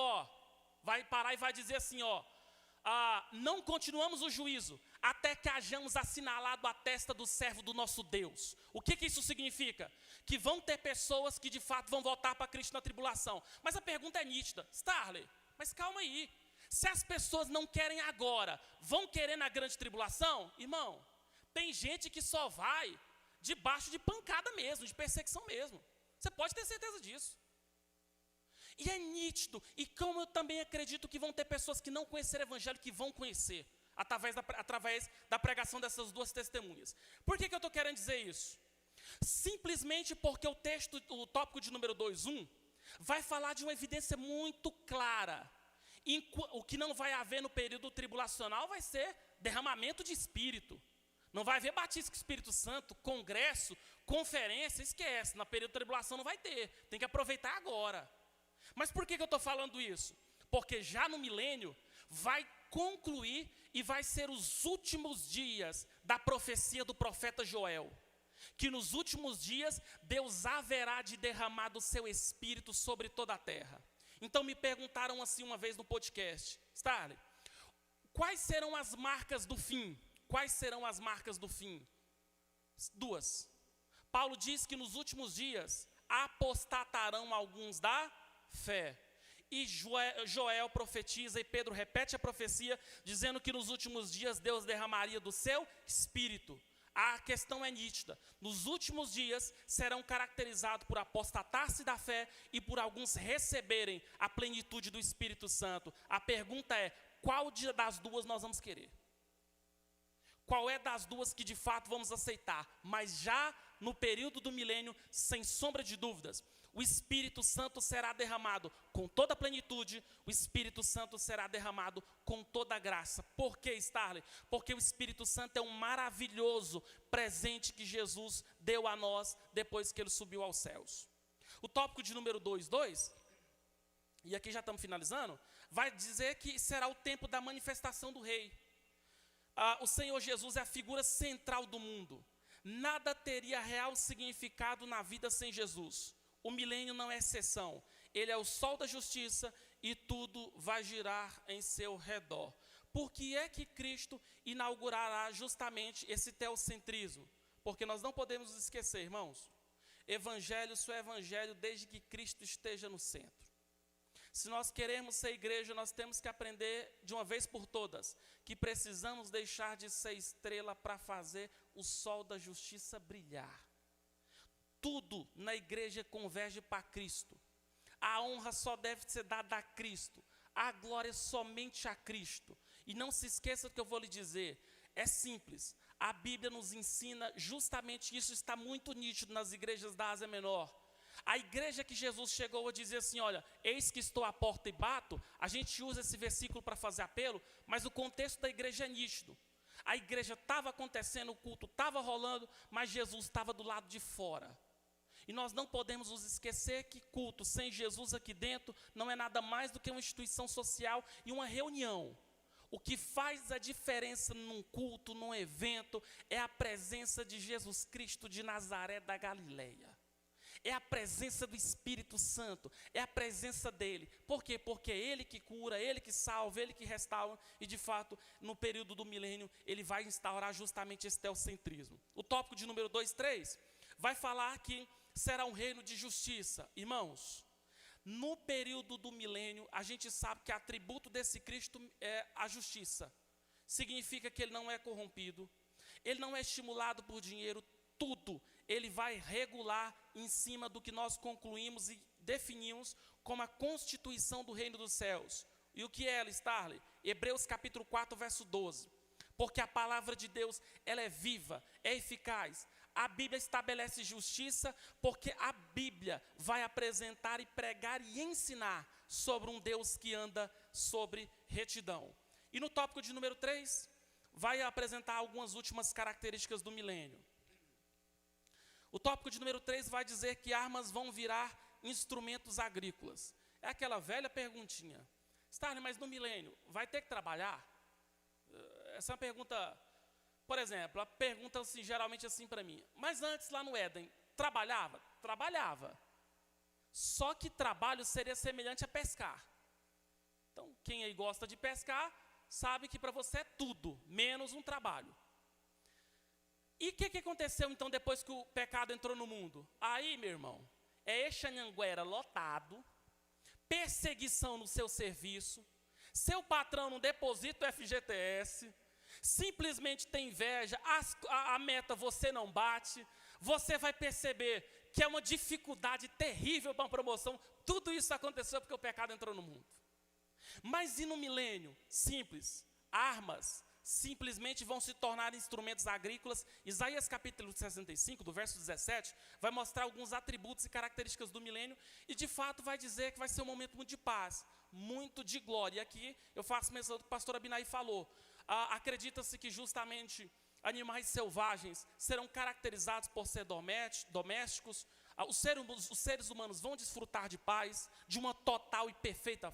não continuamos o juízo, até que hajamos assinalado a testa do servo do nosso Deus. O que isso significa? Que vão ter pessoas que de fato vão voltar para Cristo na tribulação. Mas a pergunta é nítida. Starley, mas calma aí. Se as pessoas não querem agora, vão querer na grande tribulação? Irmão, tem gente que só vai debaixo de pancada mesmo, de perseguição mesmo. Você pode ter certeza disso. E é nítido, e como eu também acredito que vão ter pessoas que não conheceram o evangelho, que vão conhecer, através da pregação dessas 2 testemunhas. Por que eu estou querendo dizer isso? Simplesmente porque o tópico de número 2:1, vai falar de uma evidência muito clara. O que não vai haver no período tribulacional vai ser derramamento de Espírito. Não vai haver batismo com o Espírito Santo, congresso, conferência, esquece. No período de tribulação não vai ter, tem que aproveitar agora. Mas por que eu estou falando isso? Porque já no milênio vai concluir e vai ser os últimos dias da profecia do profeta Joel. Que nos últimos dias Deus haverá de derramar do seu Espírito sobre toda a terra. Então me perguntaram assim uma vez no podcast: Starley, quais serão as marcas do fim? Quais serão as marcas do fim? 2. Paulo diz que nos últimos dias apostatarão alguns da fé. E Joel profetiza e Pedro repete a profecia, dizendo que nos últimos dias Deus derramaria do seu Espírito. A questão é nítida. Nos últimos dias serão caracterizados por apostatar-se da fé e por alguns receberem a plenitude do Espírito Santo. A pergunta é, qual das duas nós vamos querer? Qual é das duas que de fato vamos aceitar? Mas já no período do milênio, sem sombra de dúvidas, o Espírito Santo será derramado com toda a plenitude, o Espírito Santo será derramado com toda a graça. Por que, Starley? Porque o Espírito Santo é um maravilhoso presente que Jesus deu a nós depois que ele subiu aos céus. O tópico de número 2, e aqui já estamos finalizando, vai dizer que será o tempo da manifestação do Rei. O Senhor Jesus é a figura central do mundo. Nada teria real significado na vida sem Jesus. O milênio não é exceção. Ele é o sol da justiça e tudo vai girar em seu redor. Por que é que Cristo inaugurará justamente esse teocentrismo? Porque nós não podemos esquecer, irmãos, evangelho só é evangelho desde que Cristo esteja no centro. Se nós queremos ser igreja, nós temos que aprender de uma vez por todas que precisamos deixar de ser estrela para fazer o sol da justiça brilhar. Tudo na igreja converge para Cristo. A honra só deve ser dada a Cristo. A glória somente a Cristo. E não se esqueça do que eu vou lhe dizer. É simples. A Bíblia nos ensina justamente isso. Está muito nítido nas igrejas da Ásia Menor. A igreja que Jesus chegou a dizer assim, olha, eis que estou à porta e bato. A gente usa esse versículo para fazer apelo, mas o contexto da igreja é nítido. A igreja estava acontecendo, o culto estava rolando, mas Jesus estava do lado de fora. E nós não podemos nos esquecer que culto sem Jesus aqui dentro não é nada mais do que uma instituição social e uma reunião. O que faz a diferença num culto, num evento, é a presença de Jesus Cristo de Nazaré da Galileia. É a presença do Espírito Santo, é a presença dele. Por quê? Porque é ele que cura, ele que salva, ele que restaura. E de fato, no período do milênio, ele vai instaurar justamente esse teocentrismo. O tópico de número 2, 3, vai falar que será um reino de justiça. Irmãos, no período do milênio, a gente sabe que o atributo desse Cristo é a justiça. Significa que ele não é corrompido, ele não é estimulado por dinheiro, tudo ele vai regular em cima do que nós concluímos e definimos como a constituição do reino dos céus. E o que é ela, Starley? Hebreus capítulo 4, verso 12. Porque a palavra de Deus, ela é viva, é eficaz. A Bíblia estabelece justiça porque a Bíblia vai apresentar e pregar e ensinar sobre um Deus que anda sobre retidão. E no tópico de número 3, vai apresentar algumas últimas características do milênio. O tópico de número 3 vai dizer que armas vão virar instrumentos agrícolas. É aquela velha perguntinha. Starley, mas no milênio, vai ter que trabalhar? Essa é uma pergunta... Por exemplo, a pergunta assim, geralmente assim para mim. Mas antes, lá no Éden, trabalhava? Trabalhava. Só que trabalho seria semelhante a pescar. Então, quem aí gosta de pescar, sabe que para você é tudo, menos um trabalho. E o que aconteceu, então, depois que o pecado entrou no mundo? Aí, meu irmão, é Exanhanguera lotado, perseguição no seu serviço, seu patrão não deposita o FGTS, simplesmente tem inveja, a meta você não bate, você vai perceber que é uma dificuldade terrível para uma promoção. Tudo isso aconteceu porque o pecado entrou no mundo. Mas e no milênio? Simples, armas simplesmente vão se tornar instrumentos agrícolas. Isaías capítulo 65, do verso 17, vai mostrar alguns atributos e características do milênio e de fato vai dizer que vai ser um momento muito de paz, muito de glória. E aqui eu faço menção do que o pastor Abinai falou. Acredita-se que justamente animais selvagens serão caracterizados por ser domésticos. Os seres humanos vão desfrutar de paz, de uma total e perfeita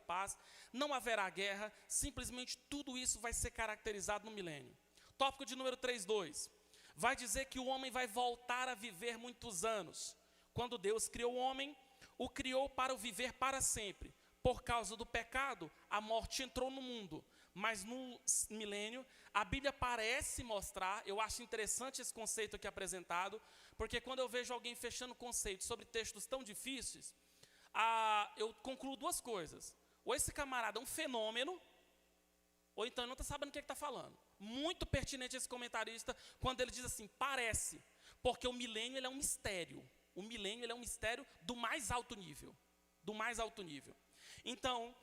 paz. Não haverá guerra, simplesmente tudo isso vai ser caracterizado no milênio. Tópico de número 3.2. Vai dizer que o homem vai voltar a viver muitos anos. Quando Deus criou o homem, o criou para o viver para sempre. Por causa do pecado, a morte entrou no mundo. Mas no milênio, a Bíblia parece mostrar, eu acho interessante esse conceito aqui apresentado, porque quando eu vejo alguém fechando conceitos sobre textos tão difíceis, eu concluo duas coisas. Ou esse camarada é um fenômeno, ou então ele não está sabendo o que está falando. muito pertinente esse comentarista, quando ele diz assim, parece, porque o milênio ele é um mistério. O milênio ele é um mistério do mais alto nível. Do mais alto nível. Então,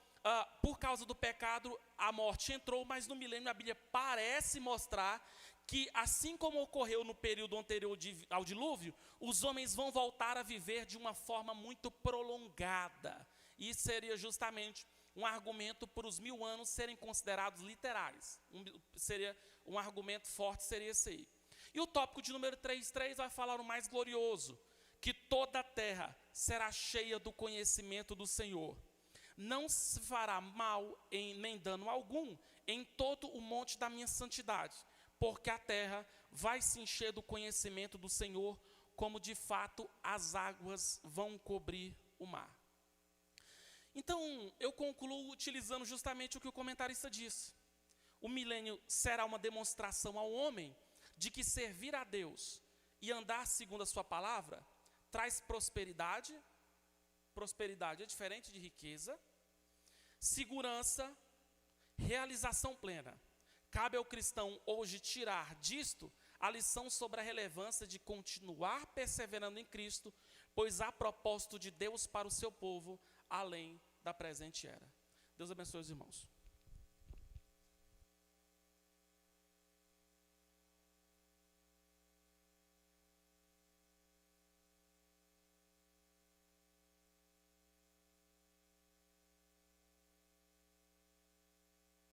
por causa do pecado, a morte entrou, mas no milênio a Bíblia parece mostrar que, assim como ocorreu no período anterior ao dilúvio, os homens vão voltar a viver de uma forma muito prolongada. E seria justamente um argumento para os 1000 anos serem considerados literais. Seria um argumento forte, seria esse aí. E o tópico de número 3.3 vai falar o mais glorioso, que toda a terra será cheia do conhecimento do Senhor. Não se fará mal nem dano algum em todo o monte da minha santidade, porque a terra vai se encher do conhecimento do Senhor, como de fato as águas vão cobrir o mar. Então, eu concluo utilizando justamente o que o comentarista disse. O milênio será uma demonstração ao homem de que servir a Deus e andar segundo a sua palavra traz prosperidade. Prosperidade é diferente de riqueza. Segurança, realização plena. Cabe ao cristão hoje tirar disto a lição sobre a relevância de continuar perseverando em Cristo, pois há propósito de Deus para o seu povo, além da presente era. Deus abençoe os irmãos.